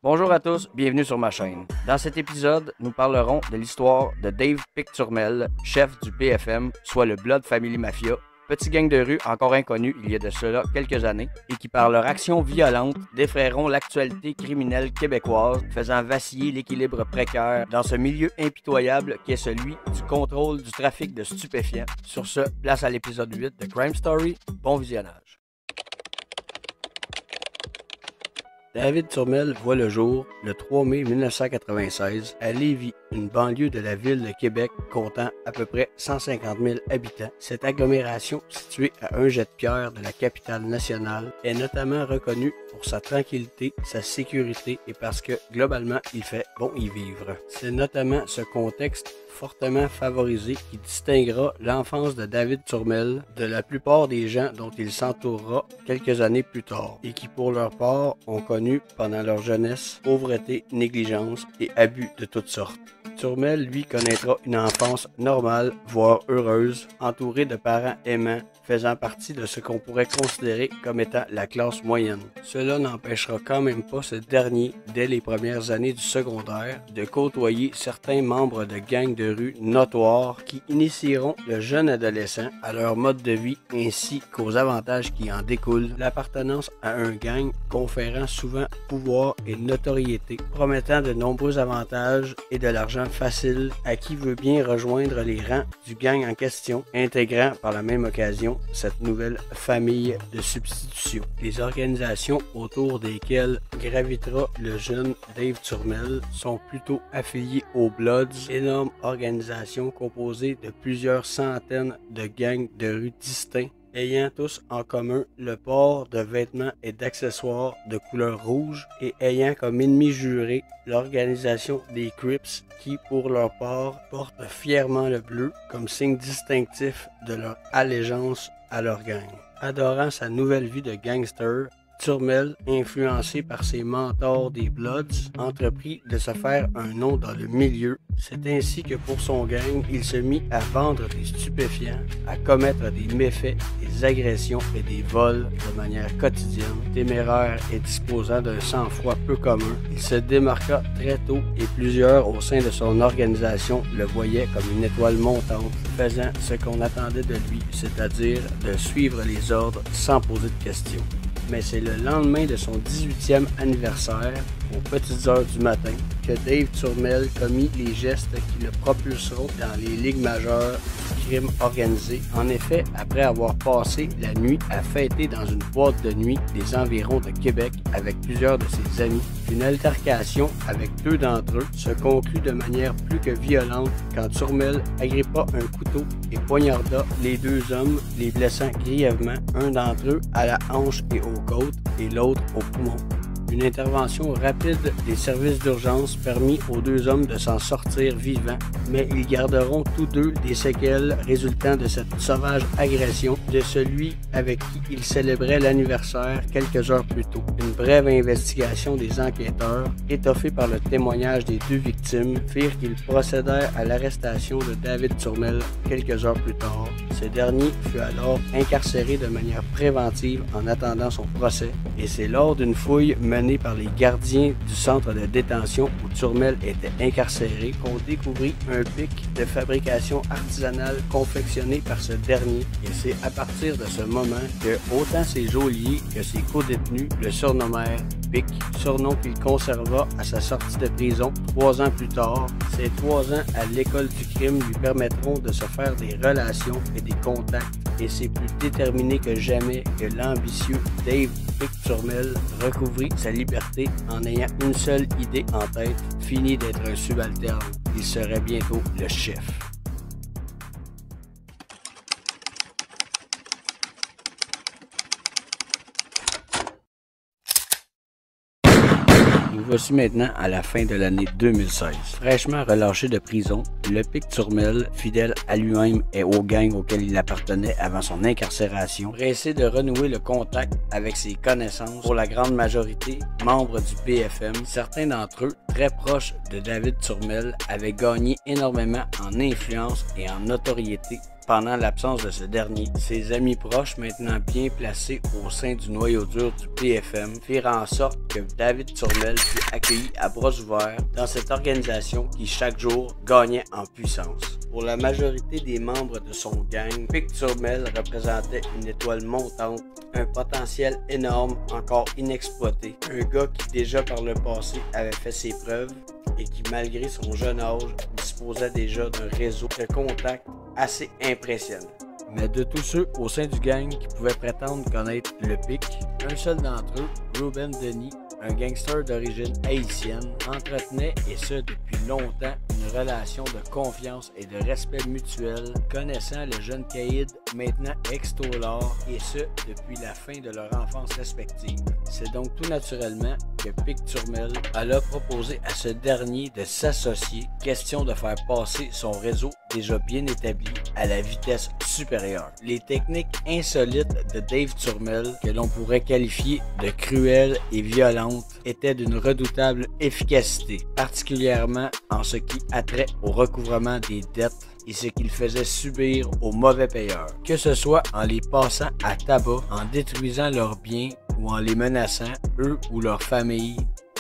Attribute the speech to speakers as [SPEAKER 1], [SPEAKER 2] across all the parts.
[SPEAKER 1] Bonjour à tous, bienvenue sur ma chaîne. Dans cet épisode, nous parlerons de l'histoire de Dave Pic-Turmel, chef du BFM, soit le Blood Family Mafia, petit gang de rue encore inconnu il y a de cela quelques années, et qui par leur action violente défrayeront l'actualité criminelle québécoise, faisant vaciller l'équilibre précaire dans ce milieu impitoyable qui est celui du contrôle du trafic de stupéfiants. Sur ce, place à l'épisode 8 de Crime Story, bon visionnage. David Turmel voit le jour le 3 mai 1996 à Lévis, une banlieue de la ville de Québec comptant à peu près 150 000 habitants. Cette agglomération, située à un jet de pierre de la capitale nationale, est notamment reconnue pour sa tranquillité, sa sécurité et parce que, globalement, il fait bon y vivre. C'est notamment ce contexte fortement favorisé qui distinguera l'enfance de David Turmel de la plupart des gens dont il s'entourera quelques années plus tard et qui pour leur part ont connu pendant leur jeunesse pauvreté, négligence et abus de toutes sortes. Turmel, lui, connaîtra une enfance normale, voire heureuse, entourée de parents aimants, faisant partie de ce qu'on pourrait considérer comme étant la classe moyenne. Cela n'empêchera quand même pas ce dernier, dès les premières années du secondaire, de côtoyer certains membres de gangs de rue notoires qui initieront le jeune adolescent à leur mode de vie ainsi qu'aux avantages qui en découlent, l'appartenance à un gang conférant souvent pouvoir et notoriété, promettant de nombreux avantages et de l'argent facile à qui veut bien rejoindre les rangs du gang en question, intégrant par la même occasion cette nouvelle famille de substitution. Les organisations autour desquelles gravitera le jeune Dave Turmel sont plutôt affiliées aux Bloods, énorme organisation composée de plusieurs centaines de gangs de rue distincts, ayant tous en commun le port de vêtements et d'accessoires de couleur rouge et ayant comme ennemi juré l'organisation des Crips qui, pour leur part, portent fièrement le bleu comme signe distinctif de leur allégeance à leur gang. Adorant sa nouvelle vie de gangster, Turmel, influencé par ses mentors des Bloods, entreprit de se faire un nom dans le milieu. C'est ainsi que pour son gang, il se mit à vendre des stupéfiants, à commettre des méfaits, des agressions et des vols de manière quotidienne. Téméraire et disposant d'un sang-froid peu commun, il se démarqua très tôt et plusieurs au sein de son organisation le voyaient comme une étoile montante, faisant ce qu'on attendait de lui, c'est-à-dire de suivre les ordres sans poser de questions. Mais c'est le lendemain de son 18e anniversaire, aux petites heures du matin, que Dave Turmel commit les gestes qui le propulseront dans les ligues majeures du crime organisé. En effet, après avoir passé la nuit à fêter dans une boîte de nuit des environs de Québec avec plusieurs de ses amis, une altercation avec deux d'entre eux se conclut de manière plus que violente quand Turmel agrippa un couteau et poignarda les deux hommes, les blessant grièvement, un d'entre eux à la hanche et aux côtes et l'autre au poumon. Une intervention rapide des services d'urgence permit aux deux hommes de s'en sortir vivants, mais ils garderont tous deux des séquelles résultant de cette sauvage agression de celui avec qui ils célébraient l'anniversaire quelques heures plus tôt. Une brève investigation des enquêteurs, étoffée par le témoignage des deux victimes, firent qu'ils procédèrent à l'arrestation de David Turmel quelques heures plus tard. Ce dernier fut alors incarcéré de manière préventive en attendant son procès, et c'est lors d'une fouille menée par les gardiens du centre de détention où Turmel était incarcéré qu'on découvrit un pic de fabrication artisanale confectionné par ce dernier, et c'est à partir de ce moment que autant ses geôliers que ses co-détenus le surnommèrent Pic, surnom qu'il conserva à sa sortie de prison 3 ans plus tard. Ces 3 ans à l'école du crime lui permettront de se faire des relations et des contacts, et c'est plus déterminé que jamais que l'ambitieux Dave Pic-Turmel recouvrit sa liberté en ayant une seule idée en tête, fini d'être un subalterne. Il serait bientôt le chef. Nous voici maintenant à la fin de l'année 2016. Fraîchement relâché de prison, le Pic-Turmel, fidèle à lui-même et au gang auquel il appartenait avant son incarcération, pressé de renouer le contact avec ses connaissances, pour la grande majorité membres du BFM, certains d'entre eux, très proches de David Turmel, avaient gagné énormément en influence et en notoriété pendant l'absence de ce dernier, ses amis proches, maintenant bien placés au sein du noyau dur du PFM, firent en sorte que David Turmel fut accueilli à bras ouverts dans cette organisation qui chaque jour gagnait en puissance. Pour la majorité des membres de son gang, Pic Turmel représentait une étoile montante, un potentiel énorme encore inexploité, un gars qui déjà par le passé avait fait ses preuves et qui malgré son jeune âge disposait déjà d'un réseau de contacts assez impressionnant. Mais de tous ceux au sein du gang qui pouvaient prétendre connaître le Pic, un seul d'entre eux, Ruben Denis, un gangster d'origine haïtienne, entretenait, et ce depuis longtemps, une relation de confiance et de respect mutuel, connaissant le jeune caïd, maintenant ex-tôlard, et ce depuis la fin de leur enfance respective. C'est donc tout naturellement que Pic Turmel alla proposer à ce dernier de s'associer, question de faire passer son réseau déjà bien établi à la vitesse supérieure. Les techniques insolites de Dave Turmel, que l'on pourrait qualifier de cruelles et violentes, étaient d'une redoutable efficacité, particulièrement en ce qui a trait au recouvrement des dettes et ce qu'il faisait subir aux mauvais payeurs, que ce soit en les passant à tabac, en détruisant leurs biens ou en les menaçant, eux ou leurs familles.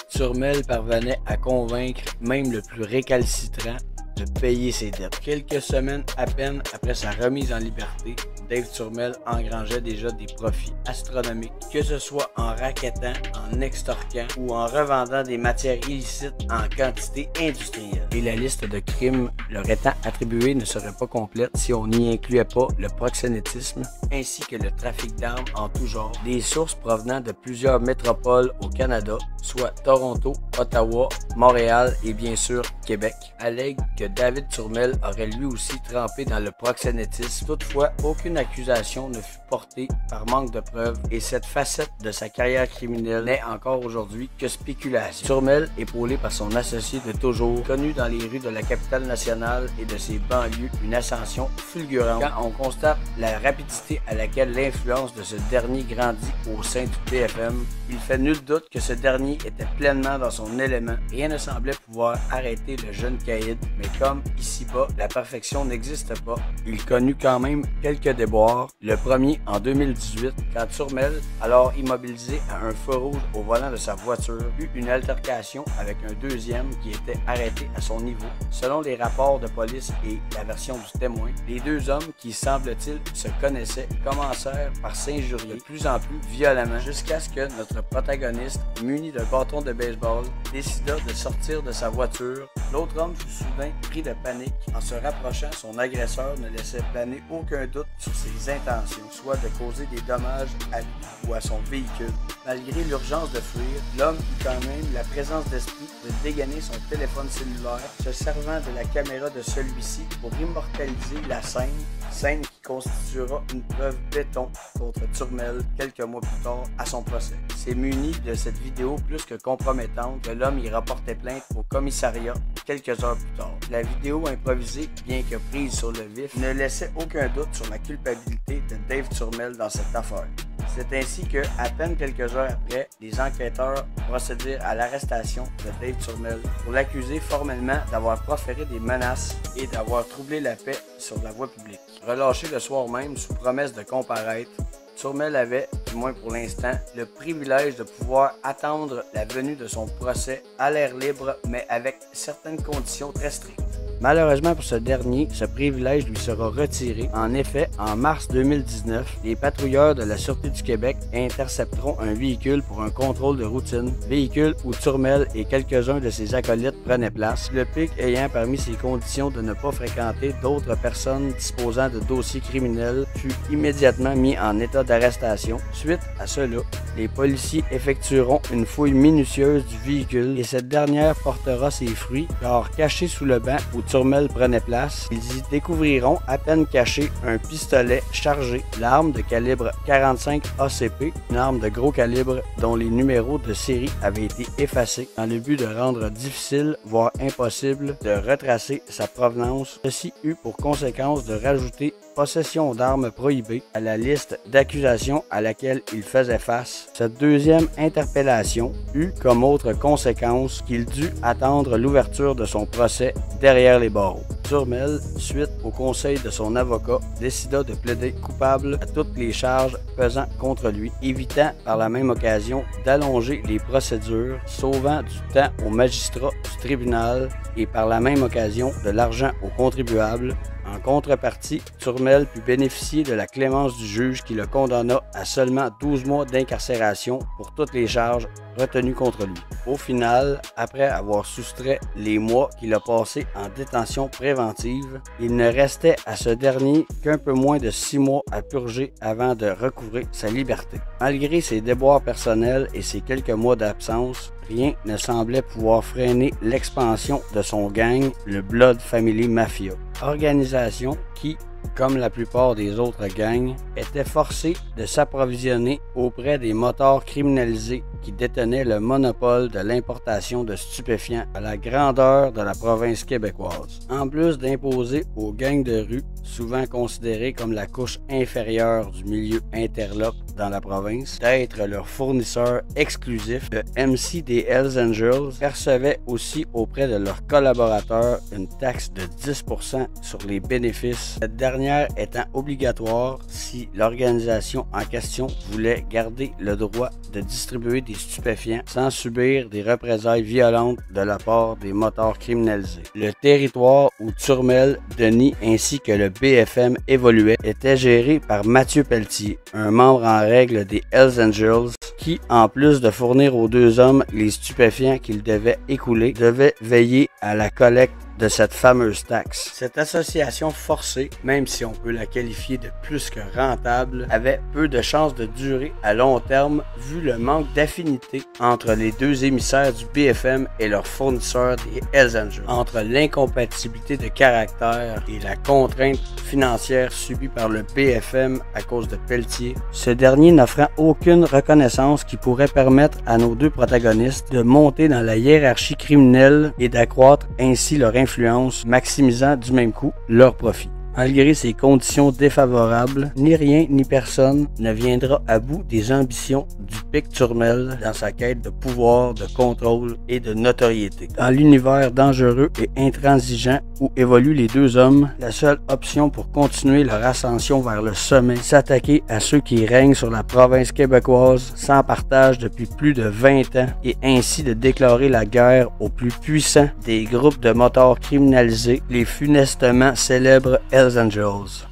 [SPEAKER 1] Turmel parvenait à convaincre même le plus récalcitrant de payer ses dettes. Quelques semaines à peine après sa remise en liberté, Dave Turmel engrangeait déjà des profits astronomiques, que ce soit en racketant, en extorquant ou en revendant des matières illicites en quantité industrielle. Et la liste de crimes leur étant attribuée ne serait pas complète si on n'y incluait pas le proxénétisme ainsi que le trafic d'armes en tout genre. Des sources provenant de plusieurs métropoles au Canada, soit Toronto, Ottawa, Montréal et bien sûr Québec, allèguent que David Turmel aurait lui aussi trempé dans le proxénétisme. Toutefois, aucune accusation ne fut portée par manque de preuves et cette facette de sa carrière criminelle n'est encore aujourd'hui que spéculation. Turmel, épaulé par son associé de toujours, connu dans les rues de la capitale nationale et de ses banlieues une ascension fulgurante. Quand on constate la rapidité à laquelle l'influence de ce dernier grandit au sein du PFM, il fait nul doute que ce dernier était pleinement dans son élément. Rien ne semblait pouvoir arrêter le jeune caïd, mais comme ici-bas, la perfection n'existe pas, il connut quand même quelques déboires. Le premier en 2018, quand Turmel, alors immobilisé à un feu rouge au volant de sa voiture, eut une altercation avec un deuxième qui était arrêté à son niveau. Selon les rapports de police et la version du témoin, les deux hommes qui, semble-t-il, se connaissaient commencèrent par s'injurier de plus en plus violemment jusqu'à ce que notre protagoniste, muni d'un bâton de baseball, décida de sortir de sa voiture. L'autre homme fut soudain pris de panique. En se rapprochant, son agresseur ne laissait planer aucun doute sur ses intentions, soit de causer des dommages à lui ou à son véhicule. Malgré l'urgence de fuir, l'homme eut quand même la présence d'esprit de dégainer son téléphone cellulaire, se servant de la caméra de celui-ci pour immortaliser la scène qui constituera une preuve béton contre Turmel quelques mois plus tard à son procès. C'est muni de cette vidéo plus que compromettante que l'homme y rapportait plainte au commissariat quelques heures plus tard. La vidéo improvisée, bien que prise sur le vif, ne laissait aucun doute sur la culpabilité de Dave Turmel dans cette affaire. C'est ainsi que, à peine quelques heures après, les enquêteurs procédèrent à l'arrestation de Dave Turmel pour l'accuser formellement d'avoir proféré des menaces et d'avoir troublé la paix sur la voie publique. Relâché le soir même sous promesse de comparaître, Turmel avait, du moins pour l'instant, le privilège de pouvoir attendre la venue de son procès à l'air libre, mais avec certaines conditions très strictes. Malheureusement pour ce dernier, ce privilège lui sera retiré. En effet, en mars 2019, les patrouilleurs de la Sûreté du Québec intercepteront un véhicule pour un contrôle de routine, véhicule où Turmel et quelques-uns de ses acolytes prenaient place, le Pic ayant parmi ses conditions de ne pas fréquenter d'autres personnes disposant de dossiers criminels fut immédiatement mis en état d'arrestation. Suite à cela, les policiers effectueront une fouille minutieuse du véhicule et cette dernière portera ses fruits car caché sous le banc où Turmel prenait place, ils y découvriront à peine caché un pistolet chargé, l'arme de calibre 45 ACP, une arme de gros calibre dont les numéros de série avaient été effacés dans le but de rendre difficile, voire impossible, de retracer sa provenance. Ceci eut pour conséquence de rajouter possession d'armes prohibées à la liste d'accusations à laquelle il faisait face. Cette deuxième interpellation eut comme autre conséquence qu'il dut attendre l'ouverture de son procès derrière les barreaux. Turmel, suite au conseil de son avocat, décida de plaider coupable à toutes les charges pesant contre lui, évitant par la même occasion d'allonger les procédures, sauvant du temps aux magistrats du tribunal et par la même occasion de l'argent aux contribuables. En contrepartie, Turmel put bénéficier de la clémence du juge qui le condamna à seulement 12 mois d'incarcération pour toutes les charges retenues contre lui. Au final, après avoir soustrait les mois qu'il a passés en détention préventive, il ne restait à ce dernier qu'un peu moins de 6 mois à purger avant de recouvrer sa liberté. Malgré ses déboires personnels et ses quelques mois d'absence, rien ne semblait pouvoir freiner l'expansion de son gang, le Blood Family Mafia, organisation qui, comme la plupart des autres gangs, était forcée de s'approvisionner auprès des motards criminalisés qui détenaient le monopole de l'importation de stupéfiants à la grandeur de la province québécoise. En plus d'imposer aux gangs de rue, souvent considérés comme la couche inférieure du milieu interlope dans la province, d'être leur fournisseur exclusif, le MC des Hells Angels percevait aussi auprès de leurs collaborateurs une taxe de 10% sur les bénéfices, cette dernière étant obligatoire si l'organisation en question voulait garder le droit de distribuer des stupéfiants sans subir des représailles violentes de la part des motards criminalisés. Le territoire où Turmel, Denis ainsi que le BFM évoluait était géré par Mathieu Pelletier, un membre en règle des Hells Angels qui, en plus de fournir aux deux hommes les stupéfiants qu'ils devaient écouler, devait veiller à la collecte de cette fameuse taxe. Cette association forcée, même si on peut la qualifier de plus que rentable, avait peu de chances de durer à long terme vu le manque d'affinité entre les deux émissaires du BFM et leurs fournisseurs des Hells Angels, entre l'incompatibilité de caractère et la contrainte financière subie par le BFM à cause de Pelletier, ce dernier n'offrant aucune reconnaissance qui pourrait permettre à nos deux protagonistes de monter dans la hiérarchie criminelle et d'accroître ainsi leur influence, maximisant du même coup leur profit. Malgré ces conditions défavorables, ni rien ni personne ne viendra à bout des ambitions du Pic Turmel dans sa quête de pouvoir, de contrôle et de notoriété. Dans l'univers dangereux et intransigeant où évoluent les deux hommes, la seule option pour continuer leur ascension vers le sommet, s'attaquer à ceux qui règnent sur la province québécoise sans partage depuis plus de 20 ans et ainsi de déclarer la guerre aux plus puissants des groupes de motards criminalisés, les funestement célèbres Hells Angels.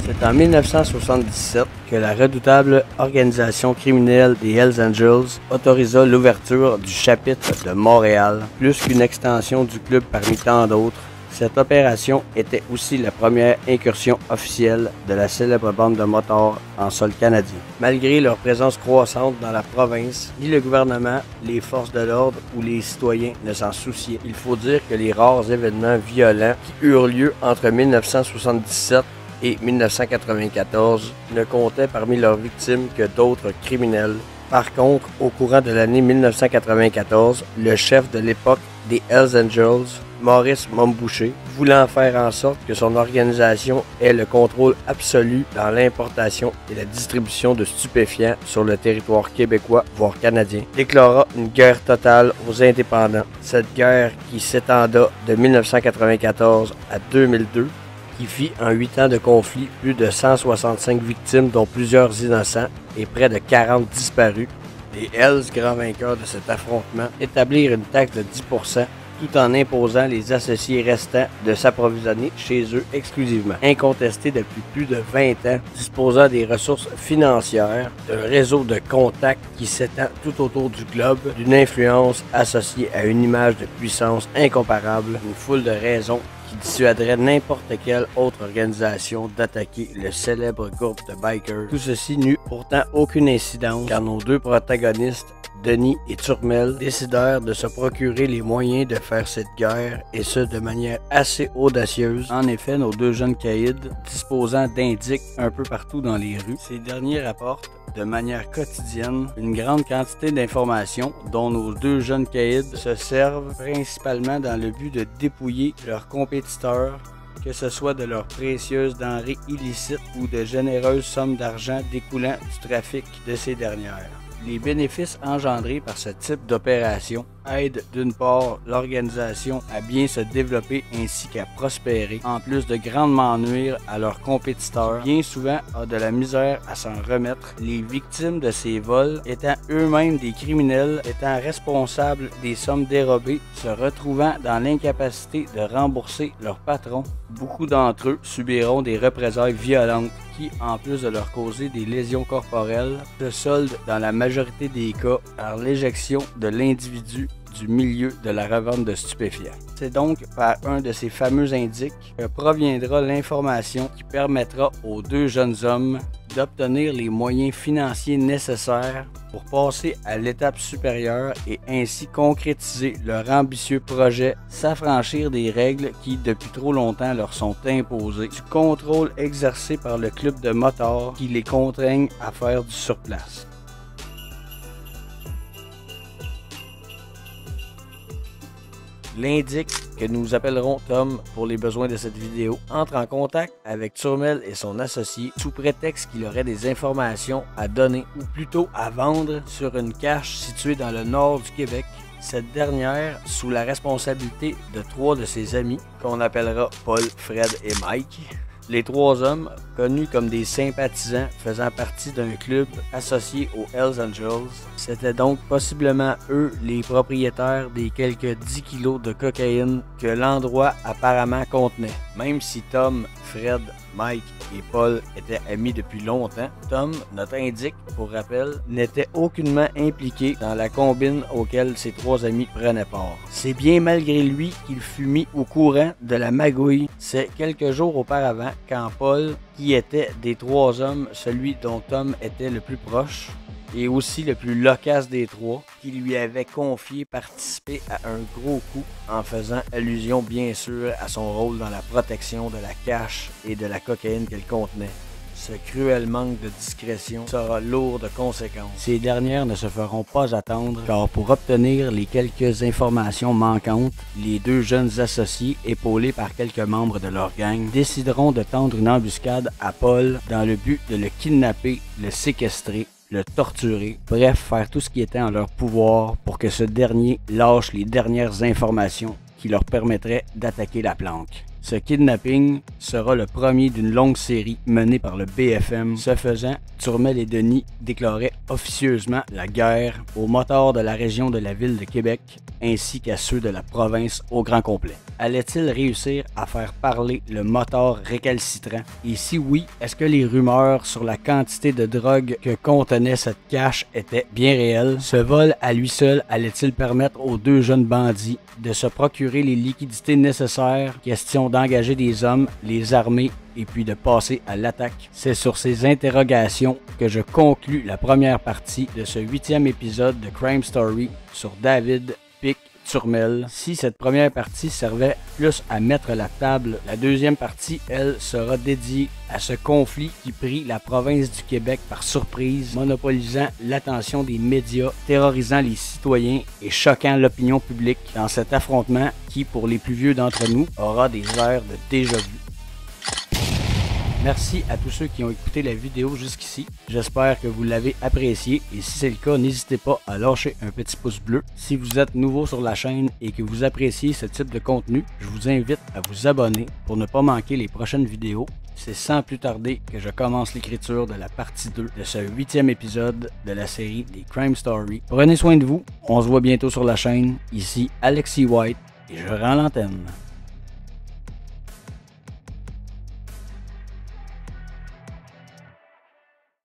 [SPEAKER 1] C'est en 1977 que la redoutable organisation criminelle des Hells Angels autorisa l'ouverture du chapitre de Montréal, plus qu'une extension du club parmi tant d'autres. Cette opération était aussi la première incursion officielle de la célèbre bande de motards en sol canadien. Malgré leur présence croissante dans la province, ni le gouvernement, les forces de l'ordre ou les citoyens ne s'en souciaient. Il faut dire que les rares événements violents qui eurent lieu entre 1977 et 1994 ne comptaient parmi leurs victimes que d'autres criminels. Par contre, au courant de l'année 1994, le chef de l'époque des Hells Angels, Maurice Momboucher, voulant faire en sorte que son organisation ait le contrôle absolu dans l'importation et la distribution de stupéfiants sur le territoire québécois, voire canadien, déclara une guerre totale aux indépendants. Cette guerre qui s'étenda de 1994 à 2002, qui fit en 8 ans de conflit plus de 165 victimes dont plusieurs innocents et près de 40 disparus. Les Hells, grands vainqueurs de cet affrontement, établirent une taxe de 10% tout en imposant les associés restants de s'approvisionner chez eux exclusivement. Incontesté depuis plus de 20 ans, disposant des ressources financières, d'un réseau de contacts qui s'étend tout autour du globe, d'une influence associée à une image de puissance incomparable, une foule de raisons qui dissuaderait n'importe quelle autre organisation d'attaquer le célèbre groupe de bikers. Tout ceci n'eut pourtant aucune incidence car nos deux protagonistes, Denis et Turmel, décidèrent de se procurer les moyens de faire cette guerre et ce de manière assez audacieuse. En effet, nos deux jeunes caïds, disposant d'indices un peu partout dans les rues, ces derniers rapportent de manière quotidienne une grande quantité d'informations dont nos deux jeunes caïds se servent principalement dans le but de dépouiller leurs compétiteurs que ce soit de leurs précieuses denrées illicites ou de généreuses sommes d'argent découlant du trafic de ces dernières. Les bénéfices engendrés par ce type d'opération aident d'une part l'organisation à bien se développer ainsi qu'à prospérer, en plus de grandement nuire à leurs compétiteurs, bien souvent ont de la misère à s'en remettre, les victimes de ces vols étant eux-mêmes des criminels, étant responsables des sommes dérobées, se retrouvant dans l'incapacité de rembourser leurs patrons. Beaucoup d'entre eux subiront des représailles violentes qui, en plus de leur causer des lésions corporelles, se soldent dans la majorité des cas par l'éjection de l'individu du milieu de la revente de stupéfiants. C'est donc par un de ces fameux indices que proviendra l'information qui permettra aux deux jeunes hommes d'obtenir les moyens financiers nécessaires pour passer à l'étape supérieure et ainsi concrétiser leur ambitieux projet, s'affranchir des règles qui depuis trop longtemps leur sont imposées, du contrôle exercé par le club de motards qui les contraignent à faire du surplace. L'indique que nous appellerons Tom pour les besoins de cette vidéo entre en contact avec Turmel et son associé sous prétexte qu'il aurait des informations à donner ou plutôt à vendre sur une cache située dans le nord du Québec. Cette dernière sous la responsabilité de 3 de ses amis qu'on appellera Paul, Fred et Mike. Les 3 hommes, connus comme des sympathisants faisant partie d'un club associé aux Hells Angels, c'était donc possiblement eux les propriétaires des quelques 10 kilos de cocaïne que l'endroit apparemment contenait. Même si Tom, Fred, Mike et Paul étaient amis depuis longtemps, Tom, notre indique, pour rappel, n'était aucunement impliqué dans la combine auquel ses 3 amis prenaient part. C'est bien malgré lui qu'il fut mis au courant de la magouille. C'est quelques jours auparavant quand Paul, qui était des 3 hommes celui dont Tom était le plus proche, et aussi le plus loquace des 3, qui lui avait confié participer à un gros coup en faisant allusion bien sûr à son rôle dans la protection de la cache et de la cocaïne qu'elle contenait. Ce cruel manque de discrétion sera lourd de conséquences. Ces dernières ne se feront pas attendre car pour obtenir les quelques informations manquantes, les 2 jeunes associés, épaulés par quelques membres de leur gang, décideront de tendre une embuscade à Paul dans le but de le kidnapper, le séquestrer, le torturer, bref, faire tout ce qui était en leur pouvoir pour que ce dernier lâche les dernières informations qui leur permettraient d'attaquer la planque. Ce kidnapping sera le premier d'une longue série menée par le BFM. Ce faisant, Turmel et Denis déclaraient officieusement la guerre aux motards de la région de la ville de Québec ainsi qu'à ceux de la province au grand complet. Allait-il réussir à faire parler le motard récalcitrant? Et si oui, est-ce que les rumeurs sur la quantité de drogue que contenait cette cache étaient bien réelles? Ce vol à lui seul allait-il permettre aux 2 jeunes bandits de se procurer les liquidités nécessaires? Question d'engager des hommes, les armer et puis de passer à l'attaque. C'est sur ces interrogations que je conclus la première partie de ce 8e épisode de Crime Story sur David Turmel. Si cette première partie servait plus à mettre la table, la deuxième partie, elle, sera dédiée à ce conflit qui prit la province du Québec par surprise, monopolisant l'attention des médias, terrorisant les citoyens et choquant l'opinion publique dans cet affrontement qui, pour les plus vieux d'entre nous, aura des airs de déjà-vu. Merci à tous ceux qui ont écouté la vidéo jusqu'ici. J'espère que vous l'avez apprécié et si c'est le cas, n'hésitez pas à lâcher un petit pouce bleu. Si vous êtes nouveau sur la chaîne et que vous appréciez ce type de contenu, je vous invite à vous abonner pour ne pas manquer les prochaines vidéos. C'est sans plus tarder que je commence l'écriture de la partie 2 de ce 8e épisode de la série des Crime Story. Prenez soin de vous, on se voit bientôt sur la chaîne. Ici Alexis White et je rends l'antenne.